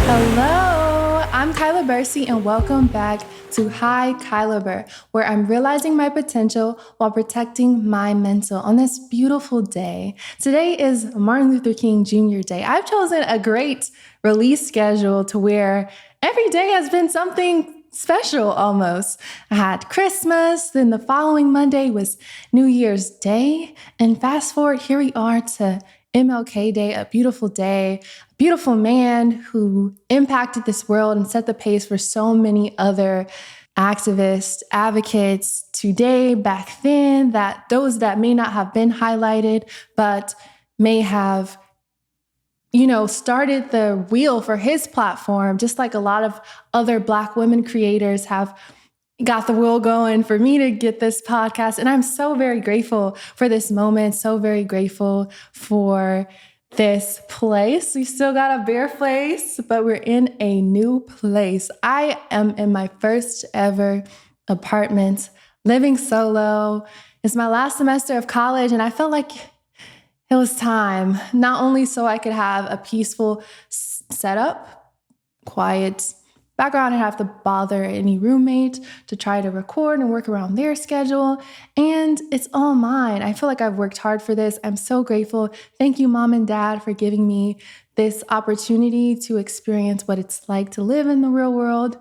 Hello, I'm Kylabursey and welcome back to Hikylabur, where I'm realizing my potential while protecting my mental on this beautiful day. Today is Martin Luther King Jr. Day. I've chosen a great release schedule to where every day has been something special almost. I had Christmas, then the following Monday was New Year's Day, and fast forward, here we are to MLK Day, a beautiful man who impacted this world and set the pace for so many other activists, advocates today, back then, that those that may not have been highlighted, but may have, started the wheel for his platform, just like a lot of other Black women creators have got the wheel going for me to get this podcast. And I'm so very grateful for this moment, so very grateful for this place. We still got a bare place, but we're in a new place. I am in my first ever apartment, living solo. It's my last semester of college, and I felt like it was time, not only so I could have a peaceful setup, quiet background, I have to bother any roommate to try to record and work around their schedule. And it's all mine. I feel like I've worked hard for this. I'm so grateful. Thank you, Mom and Dad, for giving me this opportunity to experience what it's like to live in the real world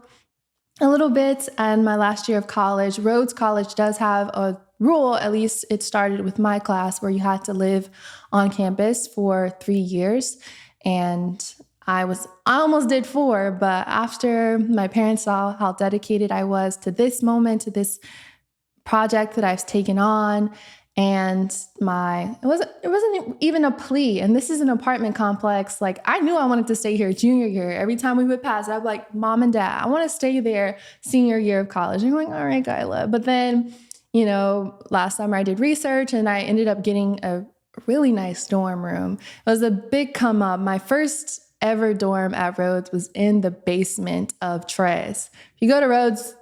a little bit. And my last year of college, Rhodes College does have a rule, at least it started with my class, where you had to live on campus for 3 years. And I almost did 4, but after my parents saw how dedicated I was to this moment, to this project that I've taken on, and it wasn't even a plea. And this is an apartment complex. Like, I knew I wanted to stay here junior year. Every time we would pass, I'd be like, Mom and Dad, I want to stay there senior year of college. And I'm like, all right, Kyla. But then, last summer I did research and I ended up getting a really nice dorm room. It was a big come up. My first ever dorm at Rhodes was in the basement of Tres. If you go to Rhodes,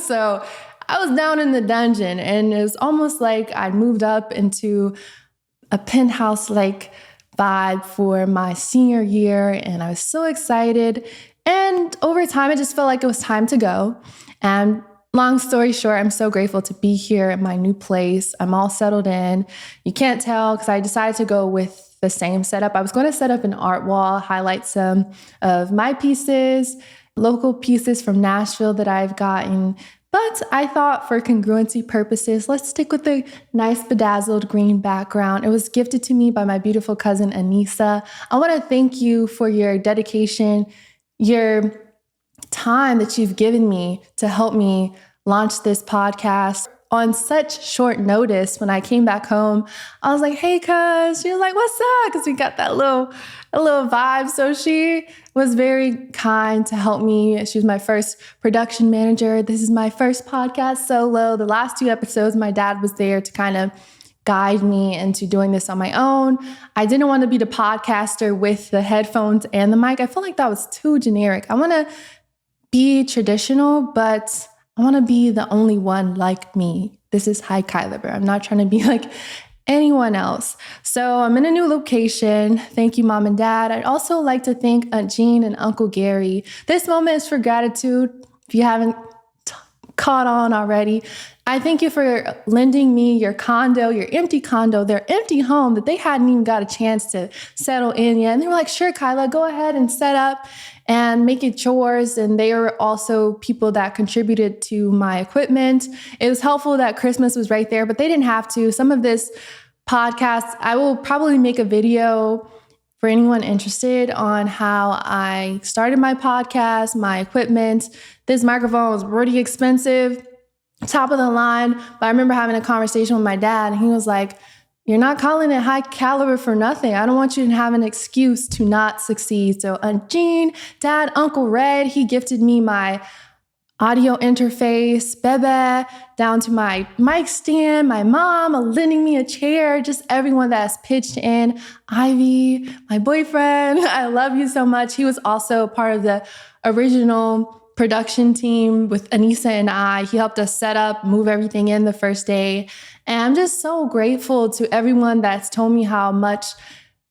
So I was down in the dungeon, and it was almost like I'd moved up into a penthouse-like vibe for my senior year, and I was so excited. And over time, it just felt like it was time to go. And long story short, I'm so grateful to be here at my new place. I'm all settled in. You can't tell because I decided to go with the same setup. I was going to set up an art wall, highlight some of my pieces, local pieces from Nashville that I've gotten. But I thought for congruency purposes, let's stick with the nice bedazzled green background. It was gifted to me by my beautiful cousin, Anissa. I want to thank you for your dedication, your time that you've given me to help me launch this podcast on such short notice. When I came back home, I was like, hey, cuz. She was like, what's up? Because we got that little vibe. So she was very kind to help me. She was my first production manager. This is my first podcast solo. The last 2 episodes, my dad was there to kind of guide me into doing this on my own. I didn't want to be the podcaster with the headphones and the mic. I felt like that was too generic. I want to be traditional, but I want to be the only one like me. This is Hikylabur. I'm not trying to be like anyone else. So I'm in a new location. Thank you, Mom and Dad. I'd also like to thank Aunt Jean and Uncle Gary. This moment is for gratitude. If you haven't caught on already, I thank you for lending me your condo, your empty condo, their empty home that they hadn't even got a chance to settle in yet. And they were like, sure, Kyla, go ahead and set up and make it yours. And they are also people that contributed to my equipment. It was helpful that Christmas was right there, but they didn't have to. Some of this podcast, I will probably make a video for anyone interested on how I started my podcast, my equipment. This microphone was pretty expensive, top of the line. But I remember having a conversation with my dad, and he was like, you're not calling it Hikylabur for nothing. I don't want you to have an excuse to not succeed. So Aunt Jean, Dad, Uncle Red, he gifted me my audio interface, Bebe, down to my mic stand, my mom lending me a chair, just everyone that's pitched in. Ivy, my boyfriend, I love you so much. He was also part of the original production team with Anissa and I. He helped us set up, move everything in the first day. And I'm just so grateful to everyone that's told me how much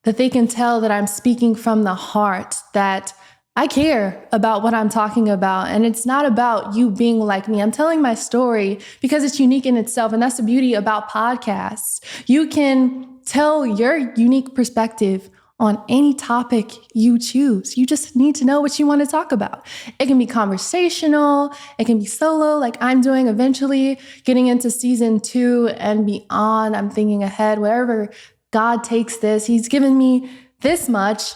that they can tell that I'm speaking from the heart, that I care about what I'm talking about. And it's not about you being like me. I'm telling my story because it's unique in itself. And that's the beauty about podcasts. You can tell your unique perspective on any topic you choose. You just need to know what you want to talk about. It can be conversational. It can be solo, like I'm doing eventually, getting into season 2 and beyond. I'm thinking ahead, wherever God takes this. He's given me this much.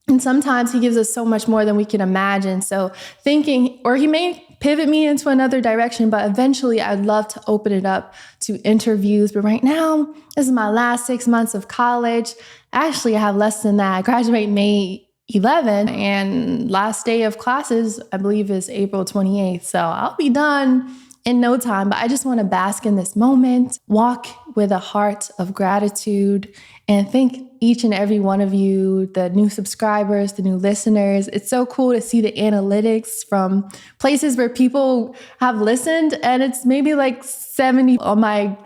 And sometimes he gives us so much more than we can imagine. So thinking, or he may pivot me into another direction, but eventually I'd love to open it up to interviews. But right now, this is my last 6 months of college. Actually, I have less than that. I graduate May 11 and last day of classes, I believe, is April 28th. So I'll be done in no time, but I just want to bask in this moment, walk with a heart of gratitude, and thank each and every one of you, the new subscribers, the new listeners. It's so cool to see the analytics from places where people have listened, and it's maybe like 70 on my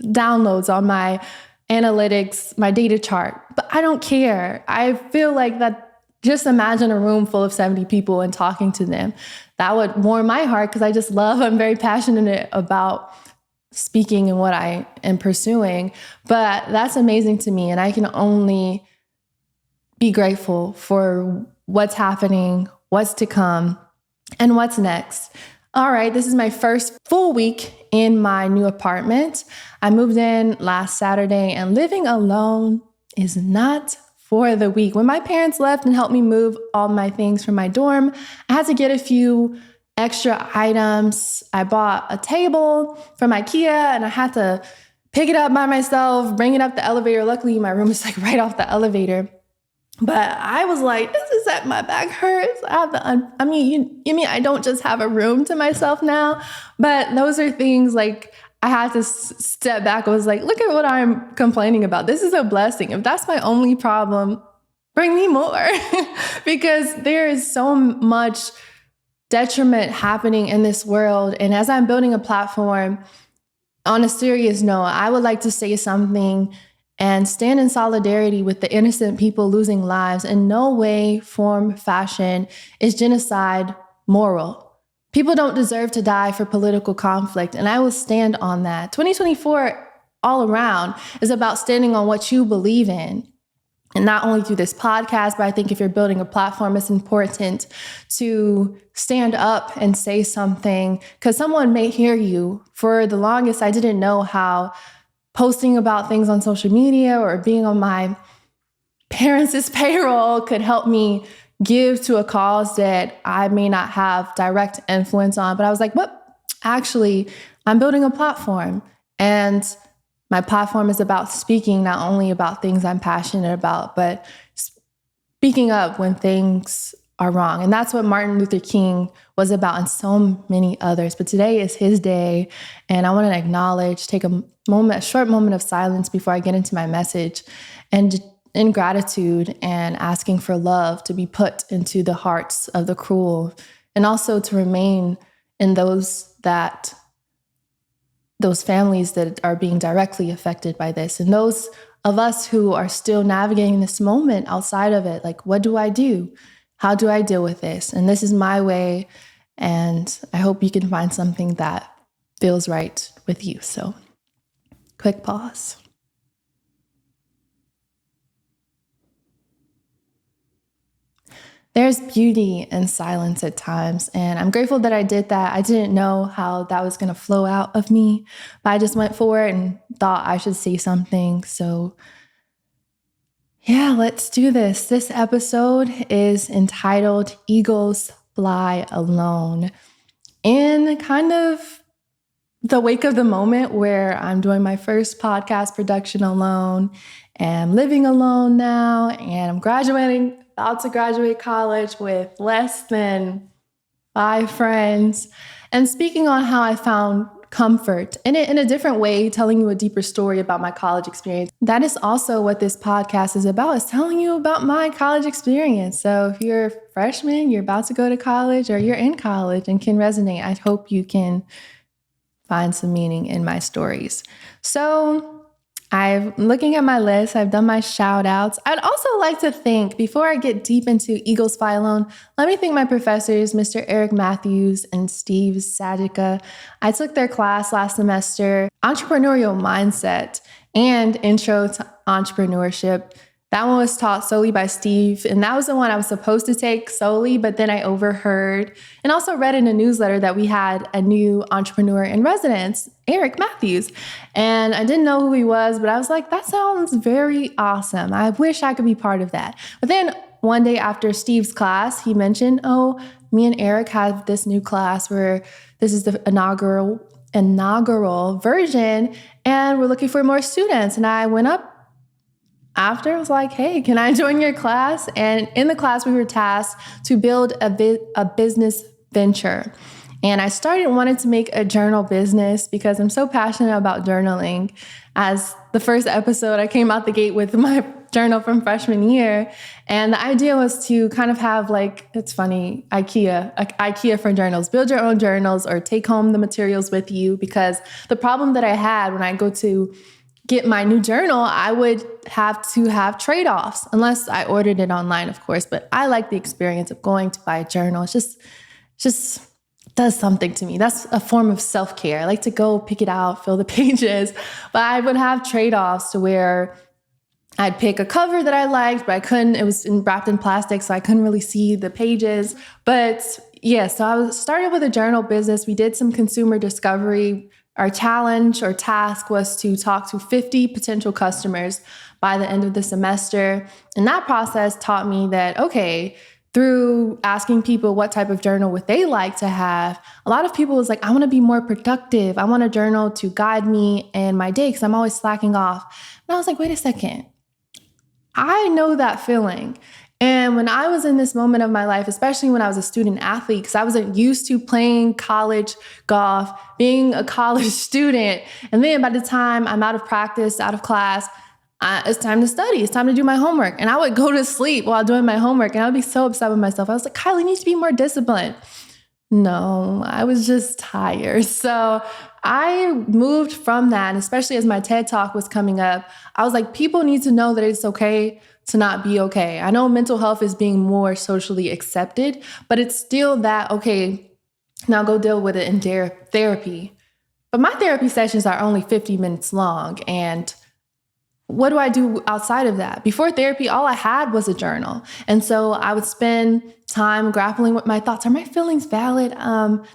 downloads, on my analytics, my data chart. But I don't care. I feel like that. Just imagine a room full of 70 people and talking to them. That would warm my heart because I'm very passionate about speaking and what I am pursuing. But that's amazing to me. And I can only be grateful for what's happening, what's to come, and what's next. All right, this is my first full week in my new apartment. I moved in last Saturday, and living alone is not for the week. When my parents left and helped me move all my things from my dorm, I had to get a few extra items. I bought a table from IKEA and I had to pick it up by myself, bring it up the elevator. Luckily, my room is like right off the elevator. But I was like, this is that my back hurts. I have to, you mean I don't just have a room to myself now? But those are things like I had to step back. I was like, look at what I'm complaining about. This is a blessing. If that's my only problem, bring me more. Because there is so much detriment happening in this world. And as I'm building a platform, on a serious note, I would like to say something and stand in solidarity with the innocent people losing lives. In no way, form, fashion is genocide moral. People don't deserve to die for political conflict, and I will stand on that. 2024 all around is about standing on what you believe in. And not only through this podcast, but I think if you're building a platform, it's important to stand up and say something because someone may hear you. For the longest, I didn't know how posting about things on social media or being on my parents' payroll could help me give to a cause that I may not have direct influence on. But I was like, what? Actually, I'm building a platform, and my platform is about speaking not only about things I'm passionate about, but speaking up when things are wrong. And that's what Martin Luther King was about, and so many others. But today is his day, and I want to acknowledge, take a short moment of silence before I get into my message, and in gratitude and asking for love to be put into the hearts of the cruel, and also to remain in those families that are being directly affected by this, and those of us who are still navigating this moment outside of it. Like, what do I do? How do I deal with this? And this is my way, and I hope you can find something that feels right with you. So, quick pause. There's beauty in silence at times, and I'm grateful that I did that. I didn't know how that was going to flow out of me, but I just went forward and thought I should say something. So yeah, let's do this. This episode is entitled Eagles Fly Alone. In kind of the wake of the moment where I'm doing my first podcast production alone, and I'm living alone now, and I'm about to graduate college with less than 5 friends, and speaking on how I found comfort in it in a different way, telling you a deeper story about my college experience. That is also what this podcast is about, is telling you about my college experience. So if you're a freshman, you're about to go to college, or you're in college and can resonate, I hope you can find some meaning in my stories. So I'm looking at my list. I've done my shout outs. I'd also like to thank, before I get deep into Eagles Fly Alone, let me thank my professors, Mr. Eric Matthews and Steve Sajica. I took their class last semester, Entrepreneurial Mindset and Intro to Entrepreneurship. That one was taught solely by Steve, and that was the one I was supposed to take solely, but then I overheard and also read in a newsletter that we had a new entrepreneur in residence, Eric Matthews. And I didn't know who he was, but I was like, that sounds very awesome. I wish I could be part of that. But then one day after Steve's class, he mentioned, oh, me and Eric have this new class where this is the inaugural version, and we're looking for more students. And I went up after, I was like, hey, can I join your class? And in the class, we were tasked to build a business venture. And I wanted to make a journal business because I'm so passionate about journaling. As the first episode, I came out the gate with my journal from freshman year. And the idea was to kind of have it's funny, IKEA for journals, build your own journals or take home the materials with you. Because the problem that I had when I go to get my new journal, I would have to have trade-offs, unless I ordered it online, of course. But I like the experience of going to buy a journal. It just does something to me. That's a form of self-care. I like to go pick it out, fill the pages. But I would have trade-offs to where I'd pick a cover that I liked, but I couldn't. It was wrapped in plastic, so I couldn't really see the pages. But yeah, so I started with a journal business. We did some consumer discovery. Our challenge or task was to talk to 50 potential customers by the end of the semester. And that process taught me that, okay, through asking people what type of journal would they like to have, a lot of people was like, I want to be more productive. I want a journal to guide me in my day because I'm always slacking off. And I was like, wait a second. I know that feeling. And when I was in this moment of my life, especially when I was a student athlete, because I wasn't used to playing college golf, being a college student, and then by the time I'm out of practice, out of class, it's time to study. It's time to do my homework. And I would go to sleep while doing my homework, and I would be so upset with myself. I was like, Kylie needs to be more disciplined. No, I was just tired. So I moved from that, and especially as my TED Talk was coming up, I was like, people need to know that it's okay to not be okay. I know mental health is being more socially accepted, but it's still that, okay, now go deal with it in therapy. But my therapy sessions are only 50 minutes long. And what do I do outside of that? Before therapy, all I had was a journal. And so I would spend time grappling with my thoughts. Are my feelings valid?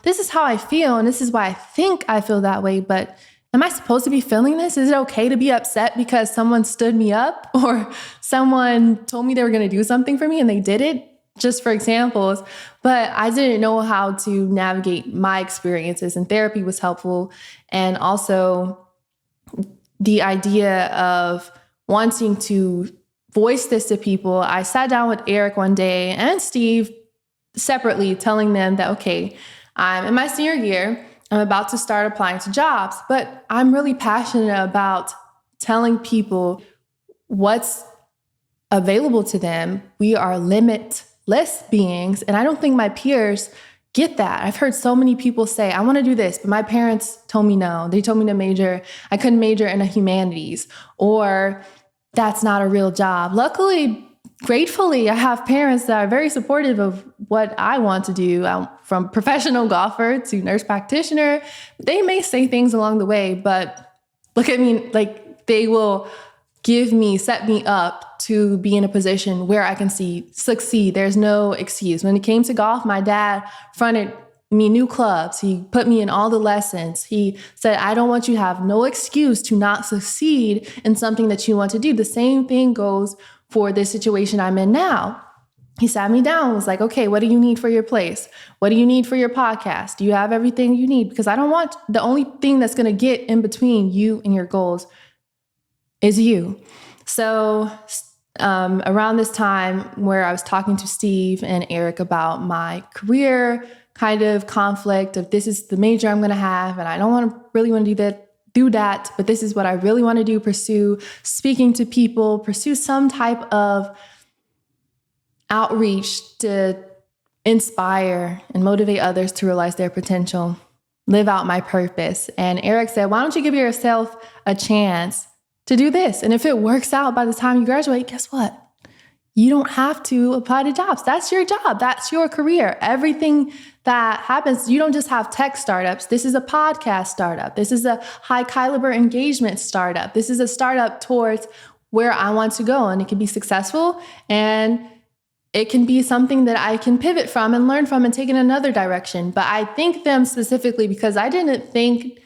This is how I feel, and this is why I think I feel that way, but am I supposed to be feeling this? Is it okay to be upset because someone stood me up or someone told me they were going to do something for me and they did it? Just for examples. But I didn't know how to navigate my experiences, and therapy was helpful. And also the idea of wanting to voice this to people. I sat down with Eric one day and Steve separately, telling them that, okay, I'm in my senior year. I'm about to start applying to jobs, but I'm really passionate about telling people what's available to them. We are limitless beings, and I don't think my peers get that. I've heard so many people say, I want to do this, but my parents told me no. They told me to major. I couldn't major in a humanities, or that's not a real job. Luckily, gratefully, I have parents that are very supportive of what I want to do. From professional golfer to nurse practitioner, they may say things along the way, but look at me, they will set me up to be in a position where I can succeed. There's no excuse. When it came to golf, my dad fronted me new clubs. He put me in all the lessons. He said, I don't want you to have no excuse to not succeed in something that you want to do. The same thing goes for this situation I'm in now. He sat me down and was like, okay, what do you need for your place? What do you need for your podcast? Do you have everything you need? Because I don't want the only thing that's going to get in between you and your goals is you. So around this time where I was talking to Steve and Eric about my career kind of conflict of this is the major I'm going to have, and I don't really want to do that, but this is what I really want to do, pursue speaking to people, pursue some type of outreach to inspire and motivate others to realize their potential, live out my purpose. And Eric said, why don't you give yourself a chance to do this. And if it works out by the time you graduate, guess what? You don't have to apply to jobs. That's your job. That's your career. Everything that happens, you don't just have tech startups. This is a podcast startup. This is a high caliber engagement startup. This is a startup towards where I want to go. And it can be successful, and it can be something that I can pivot from and learn from and take in another direction. But I thank them specifically because I didn't think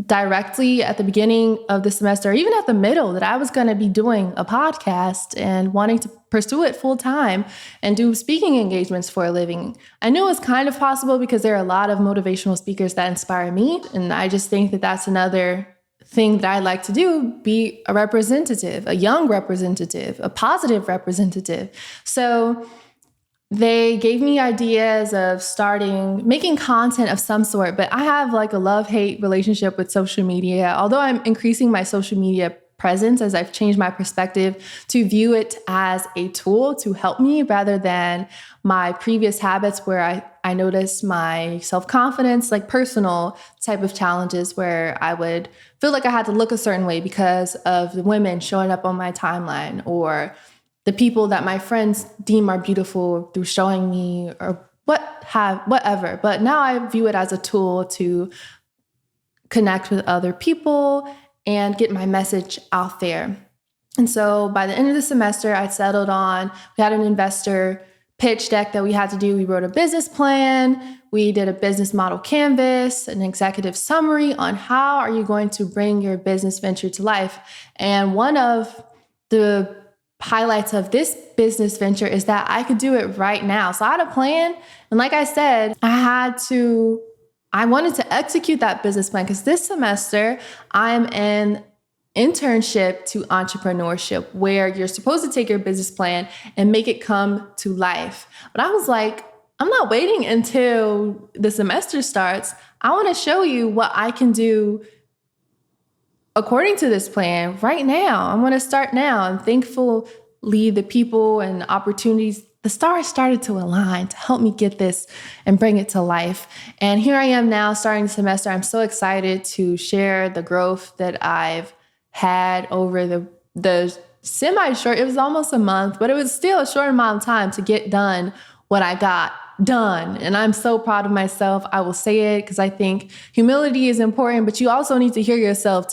directly at the beginning of the semester, or even at the middle, that I was going to be doing a podcast and wanting to pursue it full time and do speaking engagements for a living. I knew it was kind of possible because there are a lot of motivational speakers that inspire me. And I just think that that's another thing that I like to do, be a representative, a young representative, a positive representative. So they gave me ideas of making content of some sort, but I have like a love-hate relationship with social media. Although I'm increasing my social media presence as I've changed my perspective to view it as a tool to help me rather than my previous habits where I noticed my self-confidence, like personal type of challenges where I would feel like I had to look a certain way because of the women showing up on my timeline or the people that my friends deem are beautiful through showing me or whatever. But now I view it as a tool to connect with other people and get my message out there. And so by the end of the semester, I settled on, we had an investor pitch deck that we had to do. We wrote a business plan. We did a business model canvas, an executive summary on how are you going to bring your business venture to life. And one of the highlights of this business venture is that I could do it right now. So I had a plan. And like I said, I wanted to execute that business plan because this semester I'm in internship to entrepreneurship where you're supposed to take your business plan and make it come to life. But I was like, I'm not waiting until the semester starts. I want to show you what I can do according to this plan right now. I'm going to start now. And thankfully, the people and opportunities, the stars started to align to help me get this and bring it to life. And here I am now starting the semester. I'm so excited to share the growth that I've had over the semi-short, it was almost a month, but it was still a short amount of time to get done what I got done. And I'm so proud of myself. I will say it because I think humility is important, but you also need to hear yourself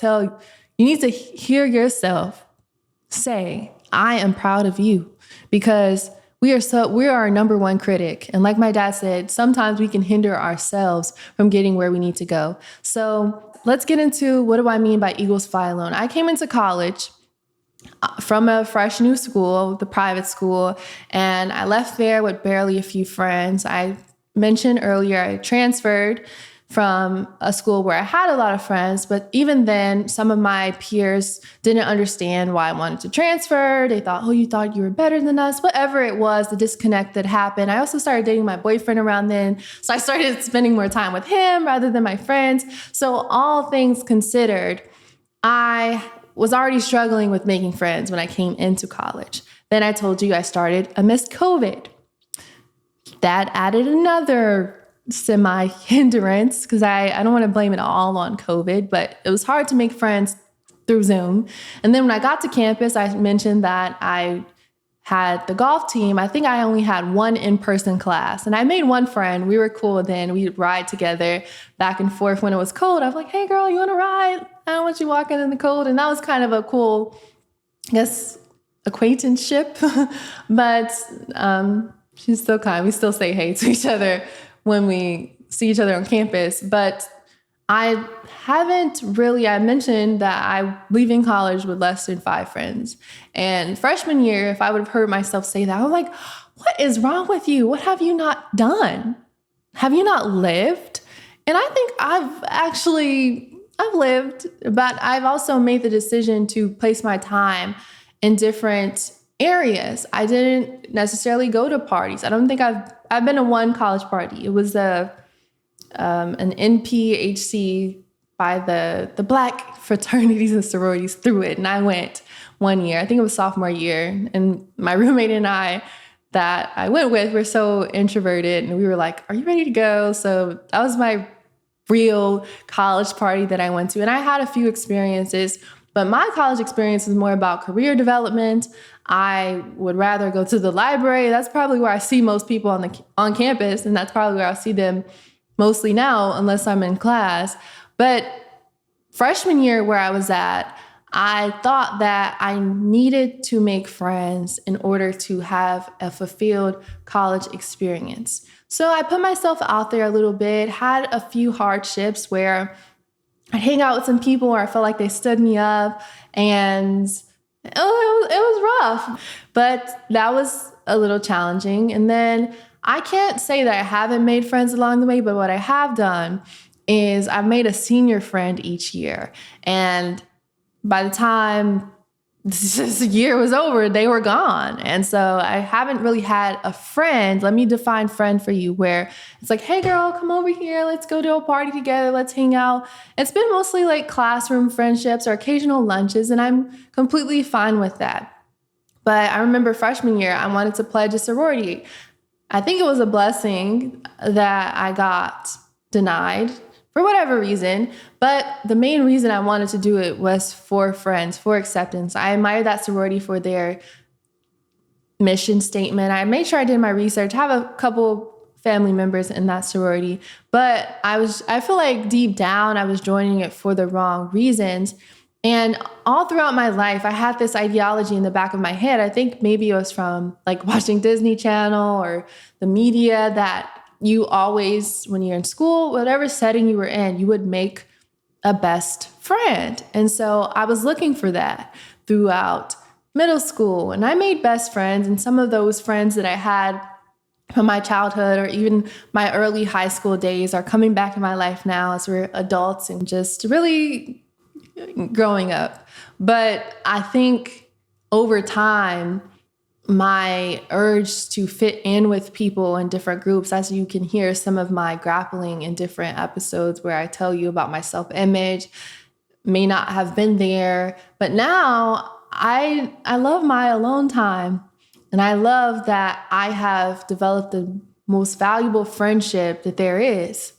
say, I am proud of you, because we are our number one critic. And like my dad said, sometimes we can hinder ourselves from getting where we need to go. So let's get into what do I mean by Eagles Fly Alone. I came into college from a fresh new school, the private school, and I left there with barely a few friends. I mentioned earlier, I transferred from a school where I had a lot of friends, but even then, some of my peers didn't understand why I wanted to transfer. They thought, oh, you thought you were better than us, whatever it was, the disconnect that happened. I also started dating my boyfriend around then, so I started spending more time with him rather than my friends. So all things considered, I was already struggling with making friends when I came into college. Then I told you I started amidst COVID. That added another semi-hindrance because I don't want to blame it all on COVID, but it was hard to make friends through Zoom. And then when I got to campus, I mentioned that I had the golf team. I think I only had one in-person class, and I made one friend. We were cool then. We'd ride together back and forth when it was cold. I was like, hey girl, you want to ride? I don't want you walking in the cold. And that was kind of a cool, I guess, acquaintanceship. But she's still kind. We still say hey to each other when we see each other on campus. But I mentioned that I'm leaving college with less than 5 friends. And freshman year, if I would have heard myself say that, I was like, what is wrong with you? What have you not done? Have you not lived? And I think I've lived, but I've also made the decision to place my time in different areas. I didn't necessarily go to parties. I don't think I've been to one college party. It was an NPHC by the Black fraternities and sororities threw it. And I went one year. I think it was sophomore year. And my roommate and I that I went with were so introverted. And we were like, are you ready to go? So that was my real college party that I went to. And I had a few experiences But my college experience is more about career development. I would rather go to the library. That's probably where I see most people on campus, and that's probably where I'll see them mostly now, unless I'm in class. But freshman year where I was at, I thought that I needed to make friends in order to have a fulfilled college experience. So I put myself out there a little bit, had a few hardships where I'd hang out with some people where I felt like they stood me up, and it was rough, but that was a little challenging. And then I can't say that I haven't made friends along the way, but what I have done is I've made a senior friend each year. And by the time this year was over, they were gone. And so I haven't really had a friend. Let me define friend for you, where it's like, hey girl, come over here. Let's go to a party together. Let's hang out. It's been mostly like classroom friendships or occasional lunches, and I'm completely fine with that. But I remember freshman year, I wanted to pledge a sorority. I think it was a blessing that I got denied for whatever reason. But the main reason I wanted to do it was for friends, for acceptance. I admired that sorority for their mission statement. I made sure I did my research. I have a couple family members in that sorority, but I feel like deep down I was joining it for the wrong reasons. And all throughout my life, I had this ideology in the back of my head. I think maybe it was from like watching Disney Channel or the media, that you always, when you're in school, whatever setting you were in, you would make a best friend. And so I was looking for that throughout middle school, and I made best friends. And some of those friends that I had from my childhood or even my early high school days are coming back in my life now as we're adults and just really growing up. But I think over time, my urge to fit in with people in different groups, as you can hear some of my grappling in different episodes where I tell you about my self-image, may not have been there. But now I love my alone time. And I love that I have developed the most valuable friendship that there is,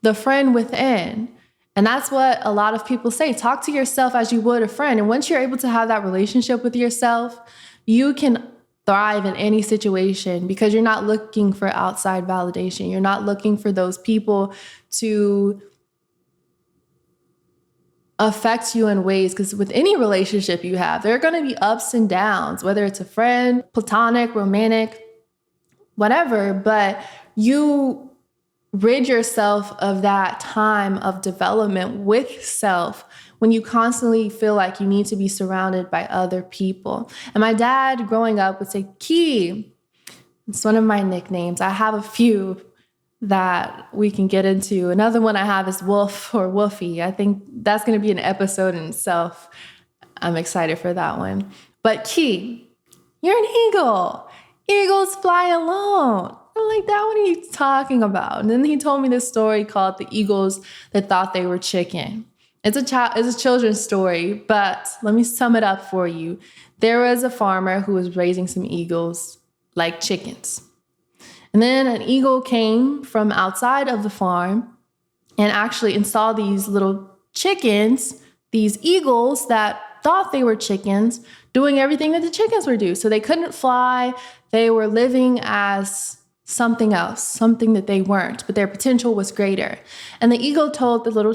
the friend within. And that's what a lot of people say. Talk to yourself as you would a friend. And once you're able to have that relationship with yourself, you can thrive in any situation because you're not looking for outside validation. You're not looking for those people to affect you in ways, because with any relationship you have, there are going to be ups and downs, whether it's a friend, platonic, romantic, whatever, but you rid yourself of that time of development with self when you constantly feel like you need to be surrounded by other people. And my dad growing up would say, Key, it's one of my nicknames. I have a few that we can get into. Another one I have is Wolf or Woofy. I think that's going to be an episode in itself. I'm excited for that one. But Key, you're an eagle. Eagles fly alone. I'm like, that what are you talking about? And then he told me this story called The Eagles That Thought They Were Chicken. It's a children's story, but let me sum it up for you. There was a farmer who was raising some eagles like chickens. And then an eagle came from outside of the farm and saw these little chickens, these eagles that thought they were chickens, doing everything that the chickens would do. So they couldn't fly. They were living as something else, something that they weren't, but their potential was greater. And the eagle told the little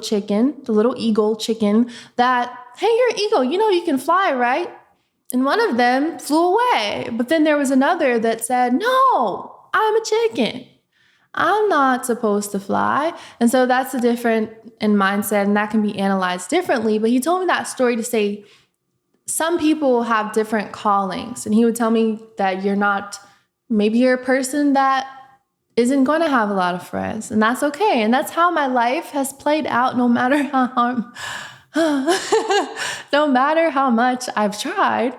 eagle chicken, that, hey, you're an eagle, you know you can fly, right? And one of them flew away. But then there was another that said, no, I'm a chicken. I'm not supposed to fly. And so that's a different in mindset, and that can be analyzed differently. But he told me that story to say, some people have different callings. And he would tell me that maybe you're a person that isn't going to have a lot of friends, and that's okay. And that's how my life has played out, no matter how much I've tried.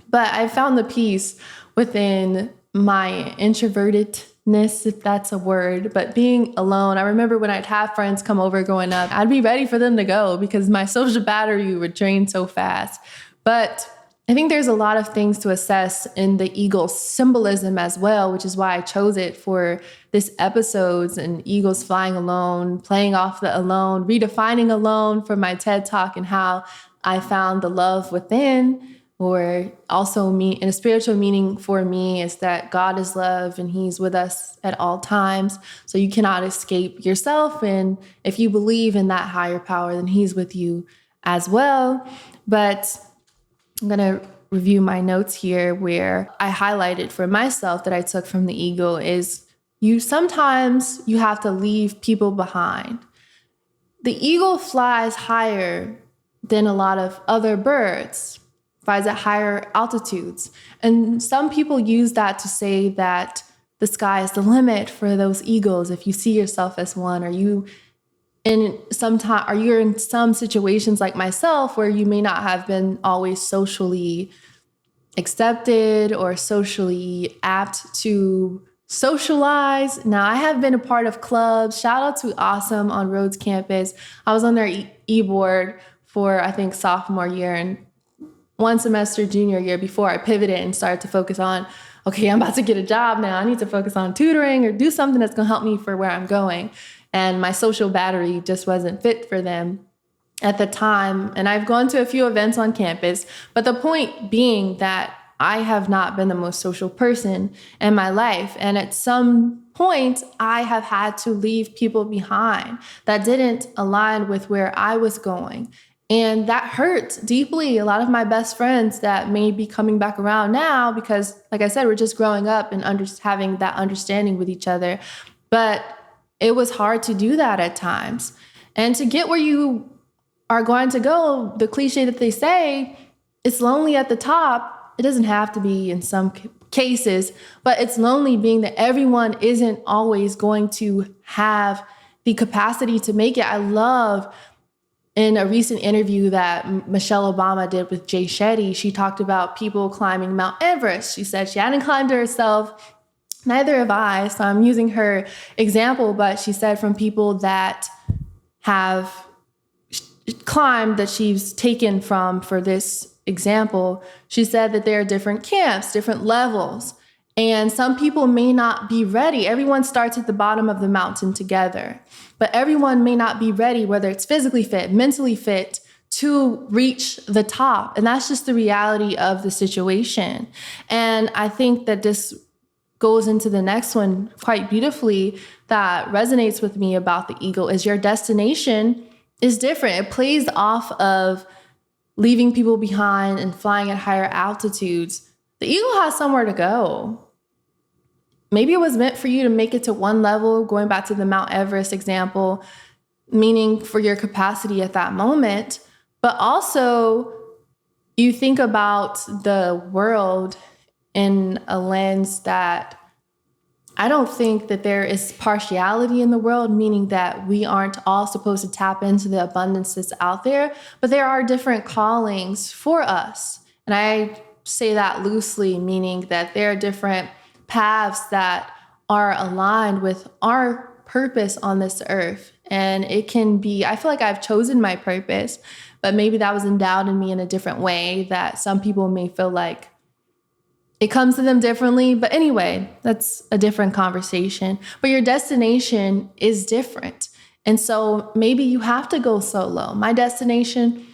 But I found the peace within my introvertedness, if that's a word, but being alone. I remember when I'd have friends come over growing up, I'd be ready for them to go because my social battery would drain so fast. But I think there's a lot of things to assess in the eagle's symbolism as well, which is why I chose it for this episodes, and eagles flying alone, playing off the alone, redefining alone for my TED Talk, and how I found the love within. Or also in a spiritual meaning for me is that God is love and he's with us at all times. So you cannot escape yourself. And if you believe in that higher power, then he's with you as well. But I'm going to review my notes here where I highlighted for myself that I took from the eagle is sometimes you have to leave people behind. The eagle flies higher than a lot of other birds, flies at higher altitudes. And some people use that to say that the sky is the limit for those eagles. If you see yourself as one, or you're in some situations like myself where you may not have been always socially accepted or socially apt to socialize. Now, I have been a part of clubs. Shout out to Awesome on Rhodes campus. I was on their e-board for, I think, sophomore year and one semester junior year before I pivoted and started to focus on, okay, I'm about to get a job now. I need to focus on tutoring or do something that's going to help me for where I'm going. And my social battery just wasn't fit for them at the time. And I've gone to a few events on campus, but the point being that I have not been the most social person in my life. And at some point, I have had to leave people behind that didn't align with where I was going. And that hurt deeply. A lot of my best friends that may be coming back around now because, like I said, we're just growing up and having that understanding with each other. But it was hard to do that at times. And to get where you are going to go, the cliche that they say, it's lonely at the top. It doesn't have to be in some cases, but it's lonely being that everyone isn't always going to have the capacity to make it. I love in a recent interview that Michelle Obama did with Jay Shetty, she talked about people climbing Mount Everest. She said she hadn't climbed it herself. Neither have I. So I'm using her example, but she said from people that have climbed that she's taken from for this example, she said that there are different camps, different levels. And some people may not be ready. Everyone starts at the bottom of the mountain together, but everyone may not be ready, whether it's physically fit, mentally fit, to reach the top. And that's just the reality of the situation. And I think that this goes into the next one quite beautifully that resonates with me about the eagle is your destination is different. It plays off of leaving people behind and flying at higher altitudes. The eagle has somewhere to go. Maybe it was meant for you to make it to one level, going back to the Mount Everest example, meaning for your capacity at that moment. But also, you think about the world in a lens that I don't think that there is partiality in the world, meaning that we aren't all supposed to tap into the abundance that's out there, but there are different callings for us. And I say that loosely, meaning that there are different paths that are aligned with our purpose on this earth. And it can be, I feel like I've chosen my purpose, but maybe that was endowed in me in a different way that some people may feel like it comes to them differently. But anyway, that's a different conversation. But your destination is different. And so maybe you have to go solo. My destination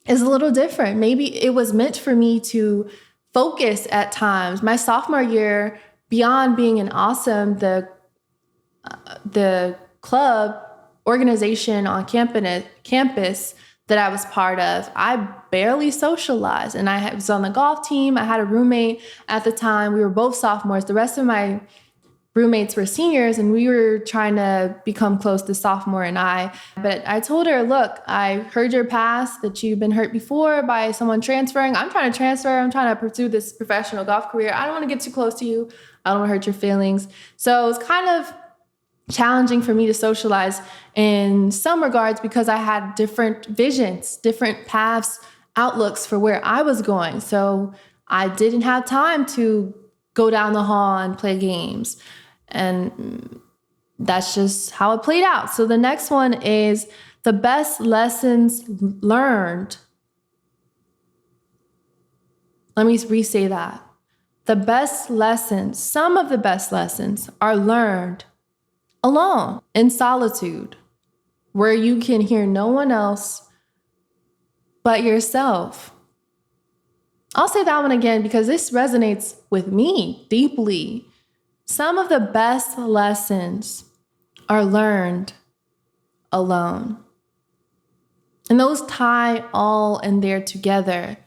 is a little different. Maybe it was meant for me to focus at times. My sophomore year, beyond being an awesome, the club organization on campus that I was part of, I barely socialized. And I was on the golf team. I had a roommate at the time. We were both sophomores. The rest of my roommates were seniors, and we were trying to become close to sophomore and I. But I told her, look, I heard your past, that you've been hurt before by someone transferring. I'm trying to transfer. I'm trying to pursue this professional golf career. I don't want to get too close to you. I don't want to hurt your feelings. So it's kind of challenging for me to socialize in some regards because I had different visions, different paths, outlooks for where I was going. So I didn't have time to go down the hall and play games. And that's just how it played out. So the next one is the best lessons learned Let me re-say that. The best lessons, some of the best lessons are learned alone in solitude, where you can hear no one else but yourself. I'll say that one again because this resonates with me deeply. Some of the best lessons are learned alone. And those tie all in there together.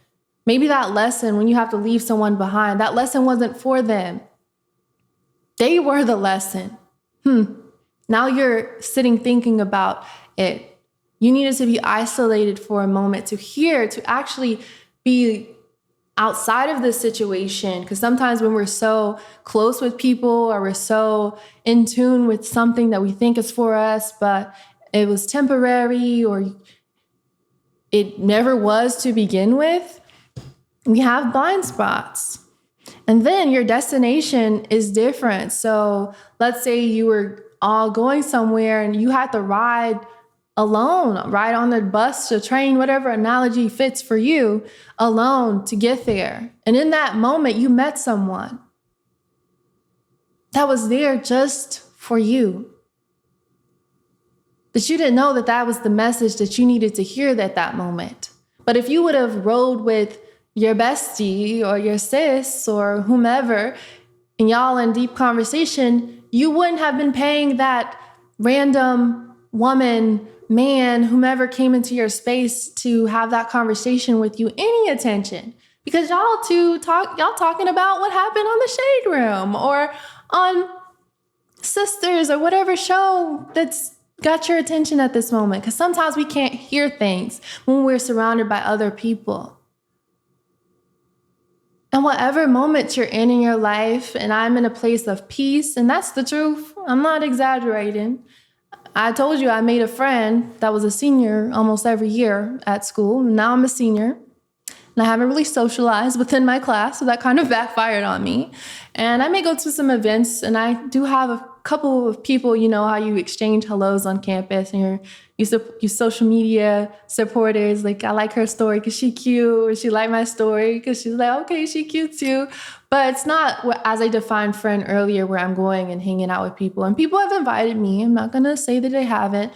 Maybe that lesson, when you have to leave someone behind, that lesson wasn't for them. They were the lesson. Now you're sitting thinking about it. You needed to be isolated for a moment to actually be outside of this situation. Because sometimes when we're so close with people or we're so in tune with something that we think is for us, but it was temporary or it never was to begin with, we have blind spots. And then your destination is different. So let's say you were all going somewhere and you had to ride alone, ride on the bus, the train, whatever analogy fits for you, alone to get there. And in that moment, you met someone that was there just for you. But you didn't know that that was the message that you needed to hear at that moment. But if you would have rode with your bestie or your sis or whomever, and y'all in deep conversation, you wouldn't have been paying that random woman, man, whomever came into your space to have that conversation with you any attention. Because y'all talking about what happened on the Shade Room or on Sisters or whatever show that's got your attention at this moment. Because sometimes we can't hear things when we're surrounded by other people. And whatever moment you're in your life, and I'm in a place of peace, and that's the truth. I'm not exaggerating. I told you I made a friend that was a senior almost every year at school. Now I'm a senior, and I haven't really socialized within my class, so that kind of backfired on me. And I may go to some events, and I do have a couple of people, you know how you exchange hellos on campus, and you social media supporters. Like, I like her story because she cute, or she like my story because she's like, okay, she cute too. But it's not, as I defined friend earlier, where I'm going and hanging out with people. And people have invited me. I'm not going to say that they haven't.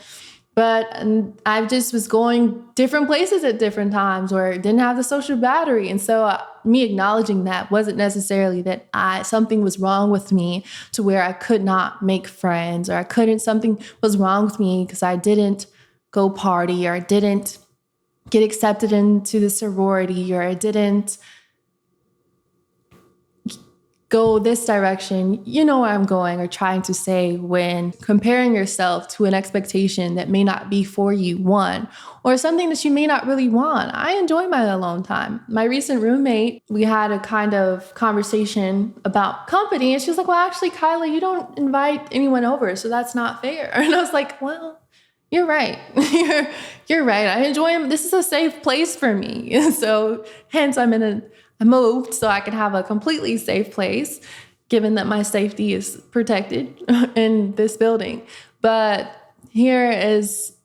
But I just was going different places at different times where it didn't have the social battery. And so me acknowledging that wasn't necessarily that something was wrong with me to where I could not make friends, or something was wrong with me because I didn't go party, or I didn't get accepted into the sorority, or I didn't go this direction. You know where I'm going, or trying to say, when comparing yourself to an expectation that may not be for you, one, or something that you may not really want. I enjoy my alone time. My recent roommate, we had a kind of conversation about company, and she was like, well, actually, Kyla, you don't invite anyone over, so that's not fair. And I was like, well, you're right. You're right. I enjoy them. This is a safe place for me. So hence I moved so I could have a completely safe place, given that my safety is protected in this building. But here is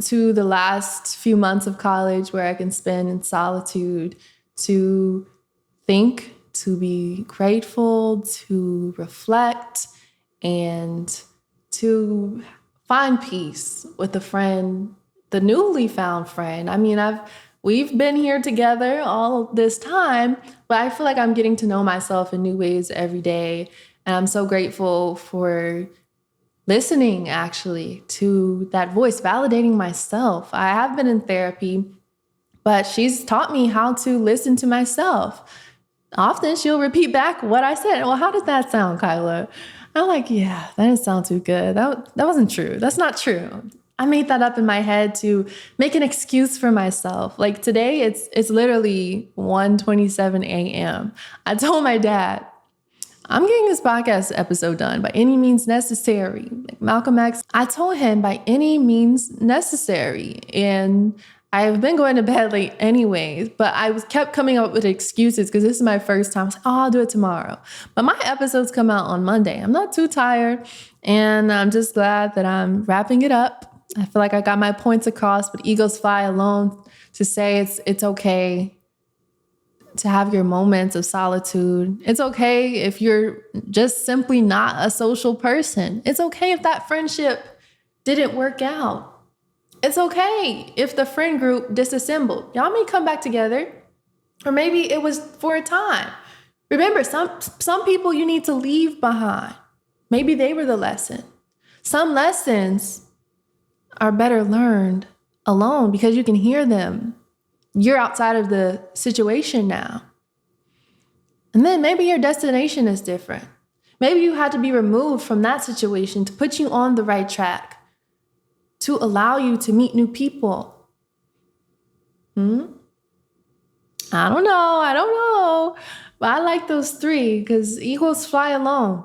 to the last few months of college where I can spend in solitude to think, to be grateful, to reflect, and to find peace with a friend, the newly found friend. I mean, we've been here together all this time, but I feel like I'm getting to know myself in new ways every day. And I'm so grateful for listening, actually, to that voice, validating myself. I have been in therapy, but she's taught me how to listen to myself. Often she'll repeat back what I said. Well, how did that sound, Kyla? I'm like, yeah, that didn't sound too good. That wasn't true. That's not true. I made that up in my head to make an excuse for myself. Like today, it's literally 1:27 a.m. I told my dad, I'm getting this podcast episode done by any means necessary. Like Malcolm X, I told him by any means necessary. And I've been going to bed late anyways, but kept coming up with excuses because this is my first time. I was like, I'll do it tomorrow. But my episodes come out on Monday. I'm not too tired, and I'm just glad that I'm wrapping it up. I feel like I got my points across, but egos fly alone to say it's okay to have your moments of solitude. It's okay if you're just simply not a social person. It's okay if that friendship didn't work out. It's okay if the friend group disassembled. Y'all may come back together, or maybe it was for a time. Remember, some people you need to leave behind. Maybe they were the lesson. Some lessons are better learned alone because you can hear them. You're outside of the situation now. And then maybe your destination is different. Maybe you had to be removed from that situation to put you on the right track, to allow you to meet new people. I don't know. But I like those three because eagles fly alone.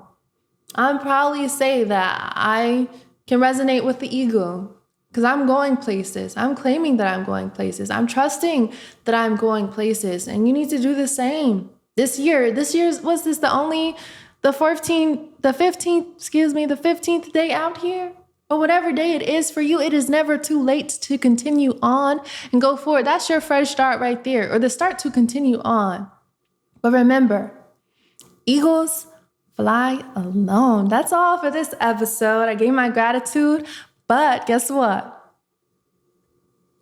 I'd probably say that I can resonate with the eagle because I'm going places. I'm claiming that I'm going places. I'm trusting that I'm going places. And you need to do the same. This year, was this the 15th day out here? Or whatever day it is for you, it is never too late to continue on and go forward. That's your fresh start right there, or the start to continue on. But remember, eagles fly alone. That's all for this episode. I gave my gratitude, but guess what?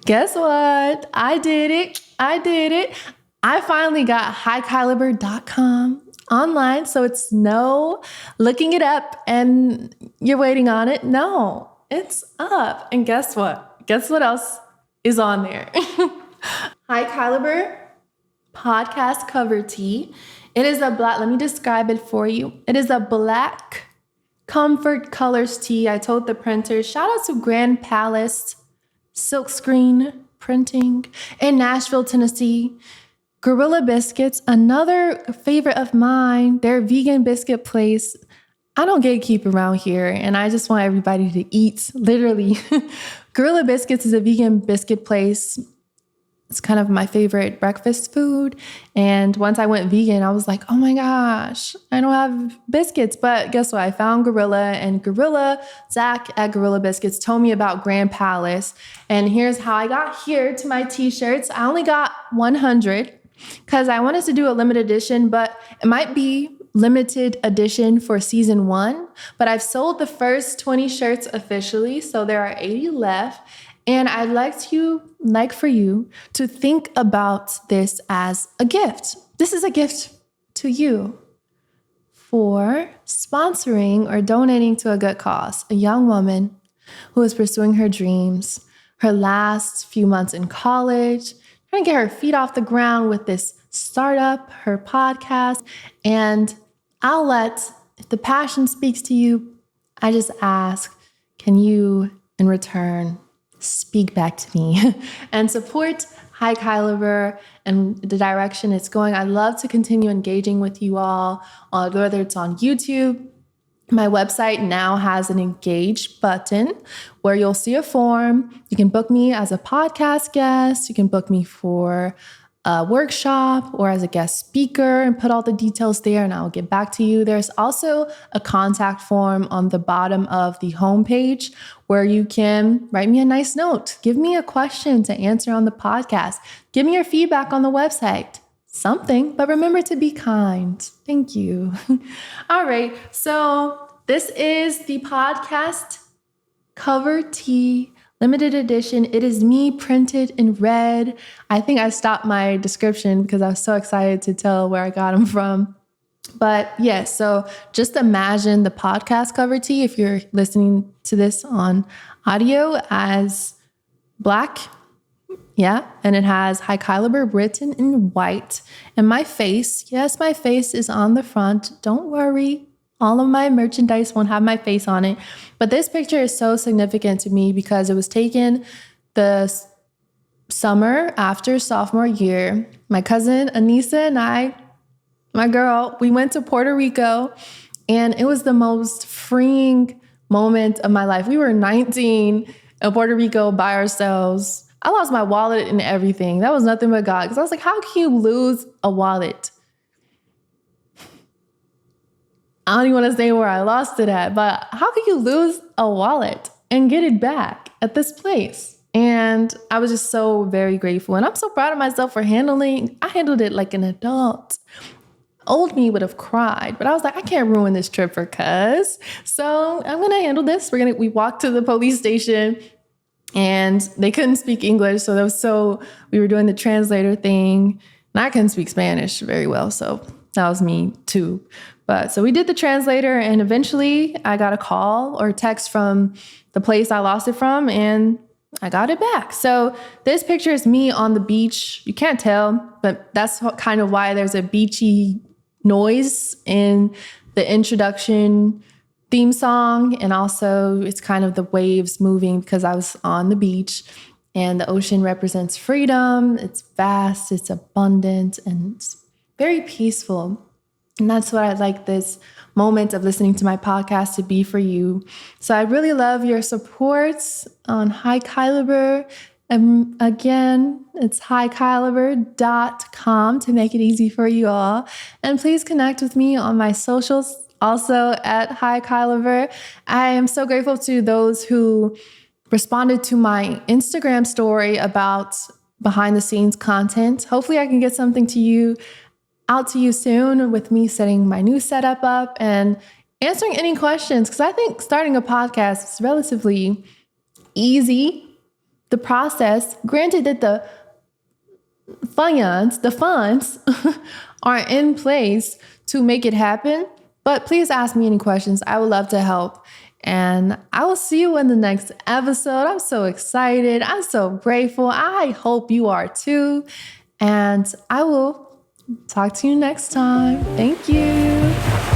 I did it. I finally got Hikylabur.com online, so it's no looking it up and you're waiting on it. No, it's up. And guess what? Guess what else is on there? Hikylabur Podcast cover tee. It is a black, let me describe it for you. It is a black comfort colors tee. I told the printer, shout out to Grand Palace Silkscreen Printing in Nashville, Tennessee. Gorilla Biscuits, another favorite of mine. They're a vegan biscuit place. I don't gatekeep around here, and I just want everybody to eat, literally. Gorilla Biscuits is a vegan biscuit place. It's kind of my favorite breakfast food. And once I went vegan, I was like, oh my gosh, I don't have biscuits. But guess what? I found Gorilla, and Zach at Gorilla Biscuits told me about Grand Palace. And here's how I got here to my t-shirts. I only got 100 because I wanted to do a limited edition, but it might be limited edition for season 1. But I've sold the first 20 shirts officially, so there are 80 left. And I'd like for you to think about this as a gift. This is a gift to you for sponsoring or donating to a good cause. A young woman who is pursuing her dreams, her last few months in college, trying to get her feet off the ground with this startup, her podcast. And if the passion speaks to you, I just ask, can you, in return, speak back to me and support Hikylabur and the direction it's going. I'd love to continue engaging with you all, whether it's on YouTube. My website now has an engage button where you'll see a form. You can book me as a podcast guest. You can book me for a workshop or as a guest speaker and put all the details there, and I'll get back to you. There's also a contact form on the bottom of the homepage where you can write me a nice note. Give me a question to answer on the podcast. Give me your feedback on the website. Something, but remember to be kind. Thank you. All right, so this is the podcast cover tee. Limited edition. It is me printed in red. I think I stopped my description because I was so excited to tell where I got them from. But yes, so just imagine the podcast cover tee, if you're listening to this on audio, as black. Yeah. And it has Hikylabur written in white. And my face, yes, my face is on the front. Don't worry. All of my merchandise won't have my face on it. But this picture is so significant to me because it was taken the summer after sophomore year. My cousin Anissa and I, my girl, we went to Puerto Rico, and it was the most freeing moment of my life. We were 19 in Puerto Rico by ourselves. I lost my wallet and everything. That was nothing but God. Because I was like, how can you lose a wallet? I don't even want to say where I lost it at, but how could you lose a wallet and get it back at this place? And I was just so very grateful. And I'm so proud of myself for I handled it like an adult. Old me would have cried, but I was like, I can't ruin this trip for cuz. So I'm going to handle this. We walked to the police station and they couldn't speak English. So we were doing the translator thing and I couldn't speak Spanish very well. So that was me too. But so we did the translator and eventually I got a call or text from the place I lost it from and I got it back. So this picture is me on the beach. You can't tell, but that's kind of why there's a beachy noise in the introduction theme song. And also it's kind of the waves moving because I was on the beach and the ocean represents freedom. It's vast, it's abundant, and it's very peaceful. And that's what I'd like this moment of listening to my podcast to be for you. So I really love your support on Hikylabur. Again, it's hikylabur.com to make it easy for you all. And please connect with me on my socials, also at Hikylabur. I am so grateful to those who responded to my Instagram story about behind the scenes content. Hopefully I can get something out to you soon with me setting my new setup up and answering any questions, because I think starting a podcast is relatively easy. The process, granted that the funds are in place to make it happen, but please ask me any questions. I would love to help. And I will see you in the next episode. I'm so excited. I'm so grateful. I hope you are too. And I will talk to you next time. Thank you.